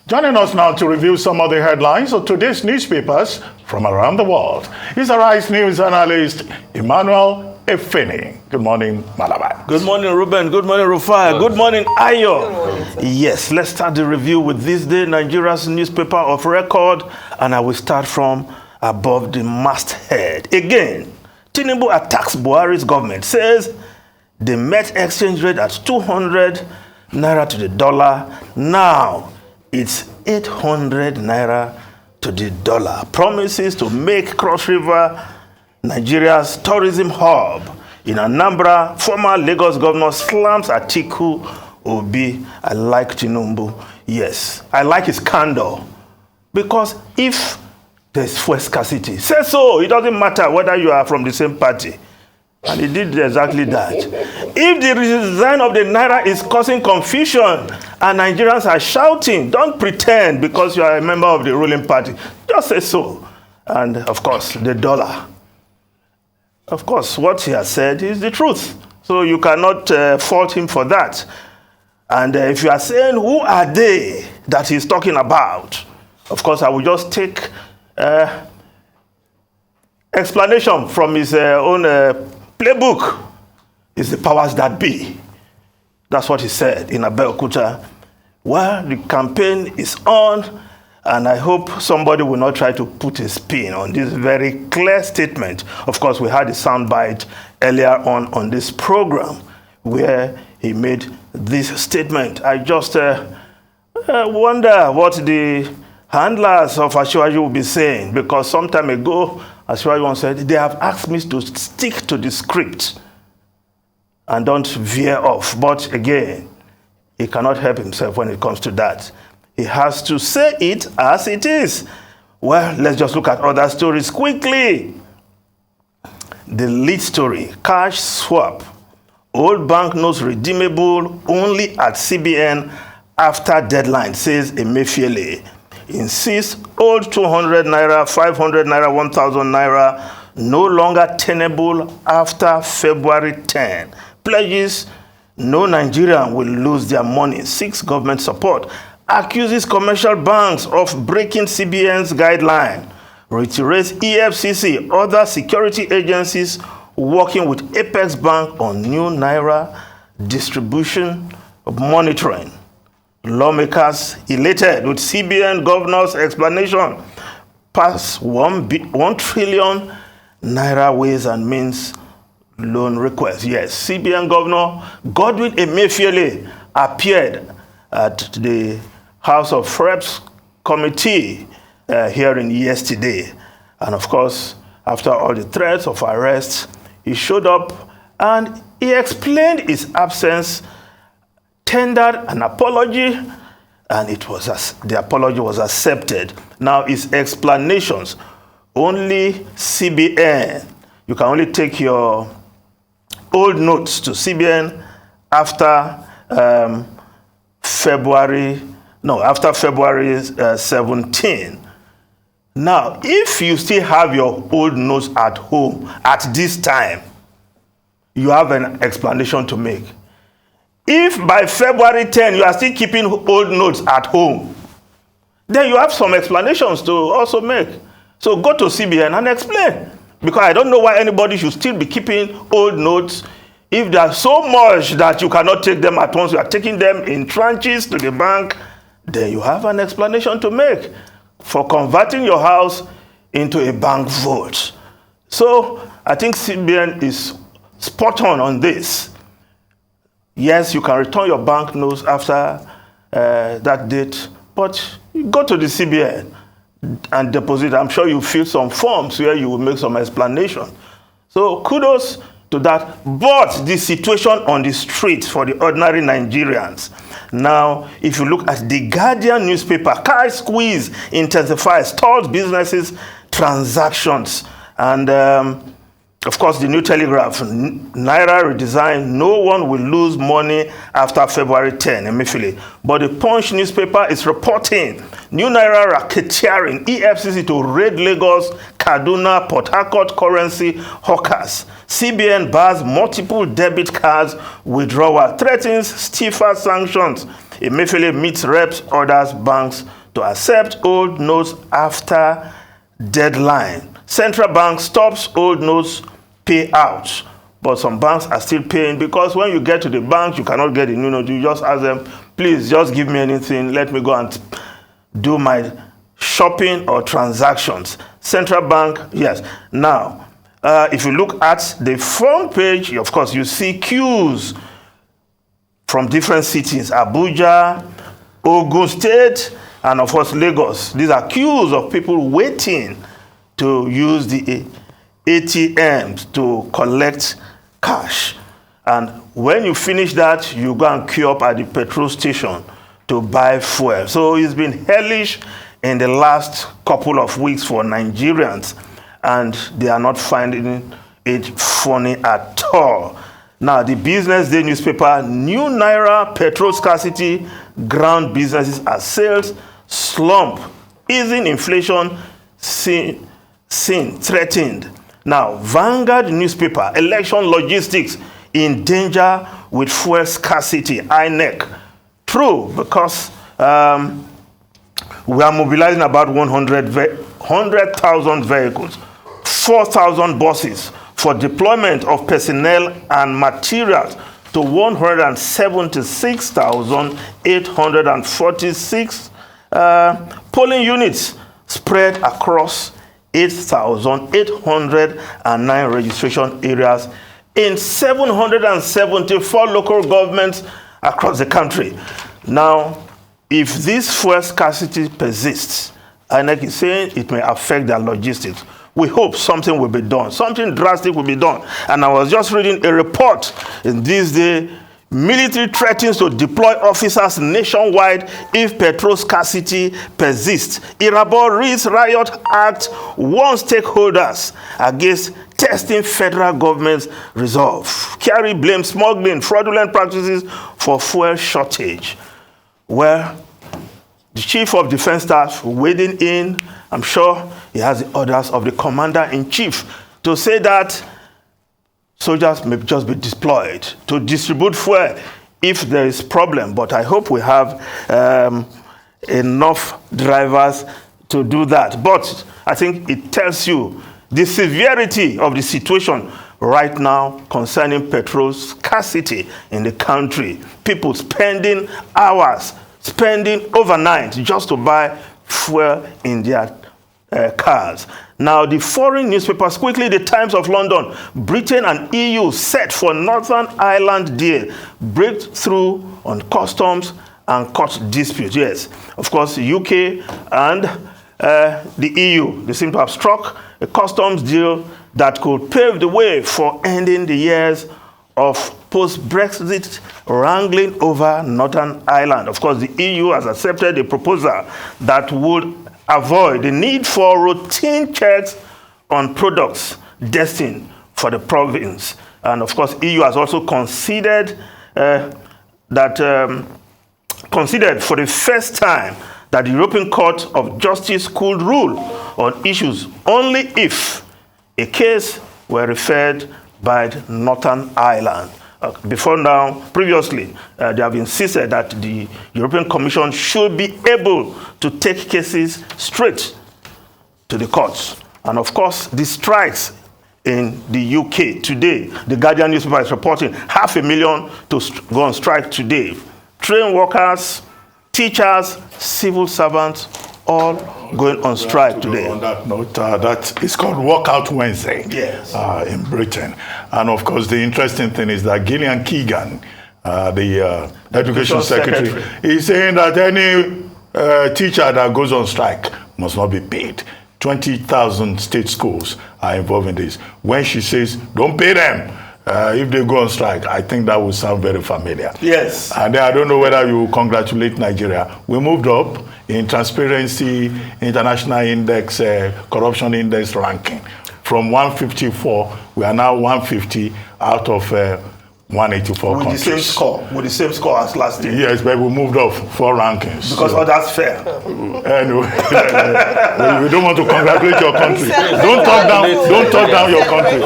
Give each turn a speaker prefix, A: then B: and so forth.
A: Joining us now to review some of the headlines of today's newspapers from around the world is Arise News analyst Emefiele. Good morning, Malabai.
B: Good morning, Ruben. Good morning, Rufai. Good morning, Ayo. Yes, let's start the review with this day, Nigeria's newspaper of record, and I will start from above the masthead. Again, Tinubu attacks Buhari's government, says they met exchange rate at 200 Naira to the dollar. Now, it's 800 Naira to the dollar. Promises to make Cross River Nigeria's tourism hub. In Anambra, former Lagos governor slams Atiku Obi. I like Tinubu. Yes, I like his candor. Because if there's fuel scarcity, say so. It doesn't matter whether you are from the same party. And he did exactly that. If the redesign of the Naira is causing confusion and Nigerians are shouting, don't pretend because you are a member of the ruling party. Just say so. And of course, the dollar. Of course, what he has said is the truth. So you cannot fault him for that. And if you are saying, who are they that he's talking about? Of course, I will just take explanation from his own playbook. Is the powers that be. That's what he said in Abeokuta. Well, the campaign is on, and I hope somebody will not try to put a spin on this very clear statement. Of course, we had a soundbite earlier on this program where he made this statement. I just wonder what the handlers of Asiwaju will be saying, because some time ago, Asiwaju once said, they have asked me to stick to the script and don't veer off. But again, he cannot help himself when it comes to that. He has to say it as it is. Well, let's just look at other stories quickly. The lead story, cash swap. Old banknotes redeemable only at CBN after deadline, says Emefiele. Insists old 200 Naira, 500 Naira, 1,000 Naira no longer tenable after February 10. Pledges no Nigerian will lose their money. Seeks government support. Accuses commercial banks of breaking CBN's guideline. Reiterates EFCC, other security agencies working with Apex Bank on new Naira distribution monitoring. Lawmakers elated with CBN governor's explanation. Pass 1 trillion Naira ways and means loan request. Yes, CBN Governor Godwin Emefiele appeared at the House of Reps committee hearing yesterday. And of course, after all the threats of arrest, he showed up and he explained his absence, tendered an apology, and the apology was accepted. Now, his explanations, only CBN. You can only take your old notes to CBN after February 17. Now, if you still have your old notes at home at this time, you have an explanation to make. If by February 10 you are still keeping old notes at home, then you have some explanations to also make. So go to CBN and explain. Because I don't know why anybody should still be keeping old notes. If there's so much that you cannot take them at once, you are taking them in tranches to the bank, then you have an explanation to make for converting your house into a bank vault. So I think CBN is spot on this. Yes, you can return your banknotes after that date, but you go to the CBN and deposit. I'm sure you fill some forms where you will make some explanation. So kudos to that. But the situation on the street for the ordinary Nigerians. Now, if you look at the Guardian newspaper, cash squeeze intensifies, stalls businesses, transactions. And of course, the New Telegraph, Naira redesign, no one will lose money after February 10, Emefiele. But the Punch newspaper is reporting new Naira racketeering, EFCC to raid Lagos, Kaduna, Port Harcourt currency hawkers. CBN bars multiple debit cards withdrawal, threatens stiffer sanctions. Emefiele meets reps, orders banks to accept old notes after deadline. Central bank stops old notes payout, but some banks are still paying, because when you get to the bank, you cannot get the new note. You just ask them, please just give me anything, let me go and do my shopping or transactions. Central bank, yes. Now, if you look at the front page, of course, you see queues from different cities: Abuja, Ogun State, and of course Lagos. These are queues of people waiting to use the ATMs to collect cash. And when you finish that, you go and queue up at the petrol station to buy fuel. So it's been hellish in the last couple of weeks for Nigerians, and they are not finding it funny at all. Now, the Business Day newspaper: new Naira, petrol scarcity, ground businesses as sales slump, easing inflation seen threatened. Now, Vanguard newspaper: election logistics in danger with fuel scarcity, INEC. True, because we are mobilizing about 100,000 vehicles, 4,000 buses for deployment of personnel and materials to 176,846 polling units spread across 8,809 registration areas in 774 local governments across the country. Now, if this fuel scarcity persists, INEC is saying it may affect their logistics. We hope something will be done. Something drastic will be done. And I was just reading a report in this day: military threatens to deploy officers nationwide if petrol scarcity persists. Irabo reads Riot Act warns stakeholders against testing federal government's resolve. Kyari blames smuggling, fraudulent practices for fuel shortage. Well, the Chief of Defense Staff wading in, I'm sure he has the orders of the Commander-in-Chief to say that soldiers may just be deployed to distribute fuel if there is problem. But I hope we have enough drivers to do that. But I think it tells you the severity of the situation right now concerning petrol scarcity in the country. People spending hours, spending overnight just to buy fuel in their cars. Now, the foreign newspapers quickly: the Times of London: Britain and EU set for Northern Ireland deal, breakthrough on customs and court dispute. Yes, of course, the UK and the EU, they seem to have struck a customs deal that could pave the way for ending the years of post-Brexit wrangling over Northern Ireland. Of course, the EU has accepted a proposal that would avoid the need for routine checks on products destined for the province. And of course, EU has also considered considered for the first time that the European Court of Justice could rule on issues only if a case were referred by the Northern Ireland. Previously, they have insisted that the European Commission should be able to take cases straight to the courts. And of course, the strikes in the UK today, the Guardian newspaper is reporting 500,000 to go on strike today. Train workers, teachers, civil servants, all going on strike today.
A: On that note, that is called Walkout Wednesday.
B: Yes.
A: In Britain. And of course, the interesting thing is that Gillian Keegan, the Education Secretary, is saying that any teacher that goes on strike must not be paid. 20,000 state schools are involved in this. When she says, don't pay them if they go on strike, I think that will sound very familiar.
B: Yes.
A: And then I don't know whether you congratulate Nigeria. We moved up in Transparency International Index, Corruption Index ranking. From 154, we are now 150 out of 184
B: with
A: countries.
B: With the same score as last year.
A: Yes, but we moved up 4 rankings.
B: Because others fair.
A: Anyway, we don't want to congratulate your country. Don't talk down your country.